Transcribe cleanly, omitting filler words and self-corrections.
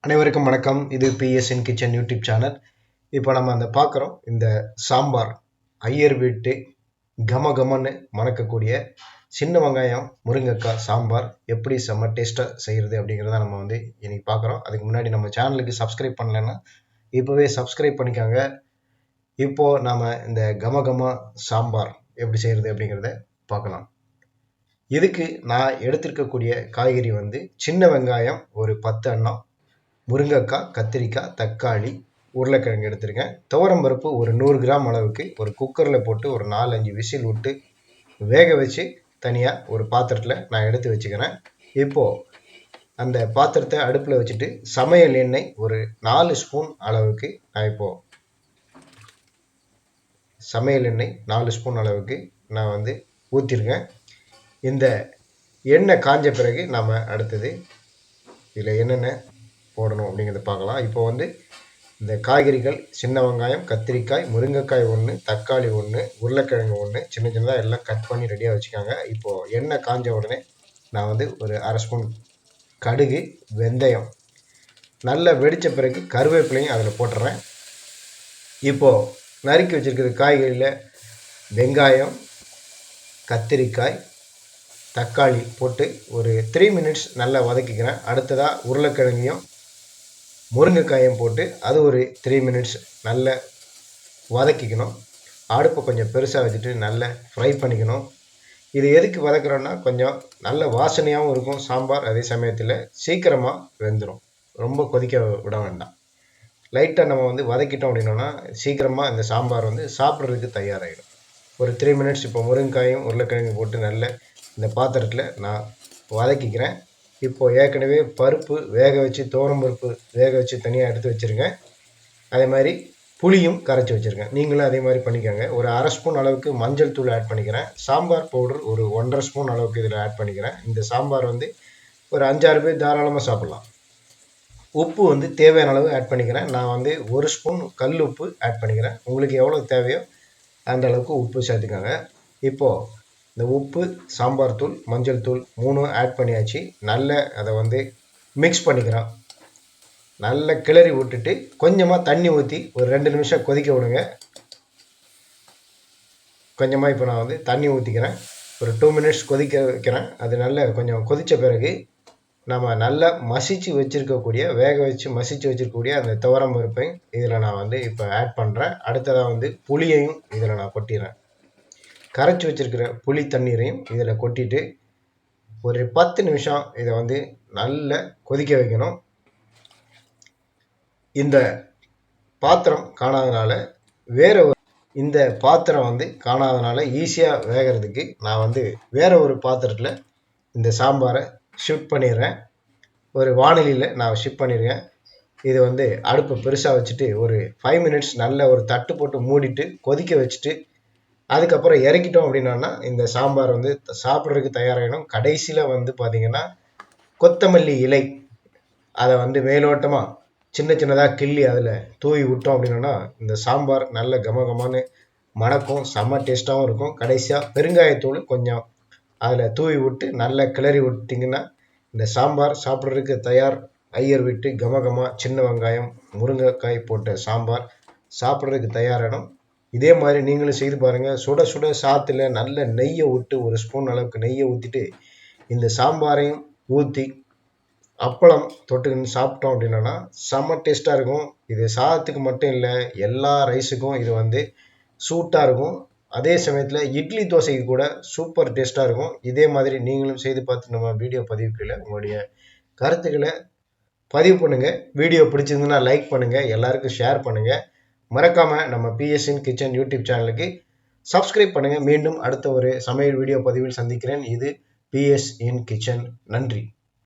அனைவருக்கும் வணக்கம். இது பிஎஸ் இன் கிச்சன் யூடியூப் சேனல். இப்போ நம்ம பார்க்குறோம் இந்த சாம்பார் ஐயர் வீட்டு கமகமன்னு மணக்கக்கூடிய சின்ன வெங்காயம் முருங்கைக்காய் சாம்பார் எப்படி செம்ம டேஸ்ட்டாக செய்கிறது அப்படிங்கிறத நம்ம இன்னைக்கு பார்க்குறோம். அதுக்கு முன்னாடி நம்ம சேனலுக்கு சப்ஸ்கிரைப் பண்ணலைன்னா இப்போவே சப்ஸ்கிரைப் பண்ணிக்காங்க. இப்போது நாம் இந்த கமகம சாம்பார் எப்படி செய்கிறது அப்படிங்கிறத பார்க்கலாம். இதுக்கு நான் எடுத்திருக்கக்கூடிய காய்கறி சின்ன வெங்காயம் ஒரு 10 எண்ணம், முருங்கைக்காய், கத்திரிக்காய், தக்காளி, உருளைக்கிழங்கு எடுத்திருக்கேன். துவரம்பருப்பு ஒரு 100 கிராம் அளவுக்கு ஒரு குக்கரில் போட்டு ஒரு 4-5 விசில் விட்டு வேக வச்சு தனியாக ஒரு பாத்திரத்தில் நான் எடுத்து வச்சுக்கிறேன். இப்போது அந்த பாத்திரத்தை அடுப்பில் வச்சுட்டு சமையல் எண்ணெய் ஒரு 4 ஸ்பூன் அளவுக்கு நான் இப்போது சமையல் எண்ணெய் 4 ஸ்பூன் அளவுக்கு நான் ஊற்றிருக்கேன். இந்த எண்ணெய் காஞ்ச பிறகு நாம் அடுத்தது இதில் என்னென்ன போடணும் அப்படிங்கிறத பார்க்கலாம். இப்போ இந்த காய்கறிகள் சின்ன வெங்காயம், கத்திரிக்காய், முருங்கைக்காய் 1, தக்காளி 1, உருளைக்கிழங்கு 1 சின்ன சின்னதாக எல்லாம் கட் பண்ணி ரெடியாக வச்சுக்காங்க. இப்போது எண்ணெய் காஞ்ச உடனே நான் ஒரு 1/2 ஸ்பூன் கடுகு, வெந்தயம் நல்லா வெடித்த பிறகு கருவேப்பிலையும் அதில் போட்டுறேன். இப்போது நறுக்கி வச்சுருக்கிற காய்கறியில் வெங்காயம், கத்திரிக்காய், தக்காளி போட்டு ஒரு 3 மினிட்ஸ் நல்லா வதக்கிக்கிறேன். அடுத்ததாக உருளைக்கிழங்கையும் முருங்கைக்காயும் போட்டு அது ஒரு 3 மினிட்ஸ் நல்லா வதக்கிக்கணும். அடுப்பை கொஞ்சம் பெருசாக வச்சுட்டு நல்லா ஃப்ரை பண்ணிக்கணும். இது எதுக்கு வதக்குறோன்னா கொஞ்சம் நல்ல வாசனையாகவும் இருக்கும் சாம்பார், அதே சமயத்தில் சீக்கிரமாக வெந்துடும். ரொம்ப கொதிக்க விட வேண்டாம். லைட்டாக நம்ம வதக்கிட்டோம் அப்படின்னோன்னா சீக்கிரமாக இந்த சாம்பார் சாப்பிட்றதுக்கு தயாராகிடும். ஒரு 3 மினிட்ஸ் இப்போ முருங்கைக்காயும் உருளைக்கிழங்கு போட்டு நல்ல இந்த பாத்திரத்தில் நான் வதக்கிக்கிறேன். இப்போது ஏற்கனவே பருப்பு வேக வச்சு துவரம்பருப்பு வேக வச்சு தனியாக எடுத்து வச்சுருக்கேன். அதே மாதிரி புளியும் கரைச்சி வச்சுருக்கேன். நீங்களும் அதே மாதிரி பண்ணிக்கோங்க. ஒரு 1/2 ஸ்பூன் அளவுக்கு மஞ்சள் தூள் ஆட் பண்ணிக்கிறேன். சாம்பார் பவுடர் ஒரு 1.5 ஸ்பூன் அளவுக்கு இதில் ஆட் பண்ணிக்கிறேன். இந்த சாம்பார் ஒரு 5-6 பேர் தாராளமாக சாப்பிட்லாம். உப்பு தேவையான அளவு ஆட் பண்ணிக்கிறேன். நான் 1 ஸ்பூன் கல் உப்பு ஆட் பண்ணிக்கிறேன். உங்களுக்கு எவ்வளோ தேவையோ அந்த அளவுக்கு உப்பு சேர்த்துக்கோங்க. இப்போது இந்த உப்பு, சாம்பார் தூள், மஞ்சள் தூள் 3 ஆட் பண்ணியாச்சு. நல்ல அதை மிக்ஸ் பண்ணிக்கிறோம். நல்ல கிளறி விட்டுட்டு கொஞ்சமாக தண்ணி ஊற்றி ஒரு 2 நிமிஷம் கொதிக்க விடுங்க. கொஞ்சமாக இப்போ நான் தண்ணி ஊற்றிக்கிறேன். ஒரு 2 மினிட்ஸ் கொதிக்க வைக்கிறேன். அது நல்ல கொஞ்சம் கொதித்த பிறகு நம்ம நல்லா மசிச்சு வச்சுருக்கக்கூடிய வேக வச்சு மசிச்சு வச்சுருக்கக்கூடிய அந்த துவரம் பருப்பையும் இதில் நான் இப்போ ஆட் பண்ணுறேன். அடுத்ததாக புளியையும் இதில் நான் கொட்டிடுறேன். கரைச்சி வச்சிருக்கிற புளி தண்ணீரையும் இதில் கொட்டிட்டு ஒரு 10 நிமிஷம் இதை நல்லா கொதிக்க வைக்கணும். இந்த பாத்திரம் காணாதனால இந்த பாத்திரம் காணாதனால ஈஸியாக வேகிறதுக்கு நான் வேற ஒரு பாத்திரத்தில் இந்த சாம்பாரை ஷிஃப்ட் பண்ணிடுறேன். ஒரு வானிலையில் நான் ஷிஃப்ட் பண்ணிடுறேன். இது அடுப்பை பெருசாக வச்சுட்டு ஒரு 5 மினிட்ஸ் நல்ல ஒரு தட்டு போட்டு மூடிட்டு கொதிக்க வச்சுட்டு அதுக்கப்புறம் இறக்கிட்டோம் அப்படின்னா இந்த சாம்பார் சாப்பிட்றதுக்கு தயாராகிடும். கடைசியில் பார்த்தீங்கன்னா கொத்தமல்லி இலை அதை மேலோட்டமாக சின்ன சின்னதாக கிள்ளி அதில் தூவி விட்டோம் அப்படின்னா இந்த சாம்பார் நல்ல கமகமானு மணக்கும், செம்ம டேஸ்ட்டாகவும் இருக்கும். கடைசியாக பெருங்காயத்தூள் கொஞ்சம் அதில் தூவி விட்டு நல்லா கிளறி விட்டிங்கன்னா இந்த சாம்பார் சாப்பிட்றதுக்கு தயார். ஐயர் வீட்டு கமகமாக சின்ன வெங்காயம் முருங்கைக்காய் போட்ட சாம்பார் சாப்பிட்றதுக்கு தயாராகிடும். இதே மாதிரி நீங்களும் செய்து பாருங்கள். சுட சுட சாத்தில் நல்ல நெய்யை விட்டு ஒரு ஸ்பூன் அளவுக்கு நெய்யை ஊற்றிட்டு இந்த சாம்பாரையும் ஊற்றி அப்பளம் தொட்டுக்கின்னு சாப்பிட்டோம் அப்படின்னா செம்ம டேஸ்ட்டாக இருக்கும். இது சாதத்துக்கு மட்டும் இல்லை, எல்லா ரைஸுக்கும் இது சூட்டாக இருக்கும். அதே சமயத்தில் இட்லி தோசைக்கு கூட சூப்பர் டேஸ்ட்டாக இருக்கும். இதே மாதிரி நீங்களும் செய்து பார்த்து நம்ம வீடியோ பதிவுக்குள்ள உங்களுடைய கருத்துக்களை பதிவு பண்ணுங்கள். வீடியோ பிடிச்சிருந்துன்னா லைக் பண்ணுங்கள், எல்லாருக்கும் ஷேர் பண்ணுங்கள். மறக்காமல் நம்ம பிஎஸ் இன் கிச்சன் யூடியூப் சேனலுக்கு சப்ஸ்கிரைப் பண்ணுங்கள். மீண்டும் அடுத்த ஒரு சமையல் வீடியோ பதிவில் சந்திக்கிறேன். இது பிஎஸ் இன் கிச்சன். நன்றி.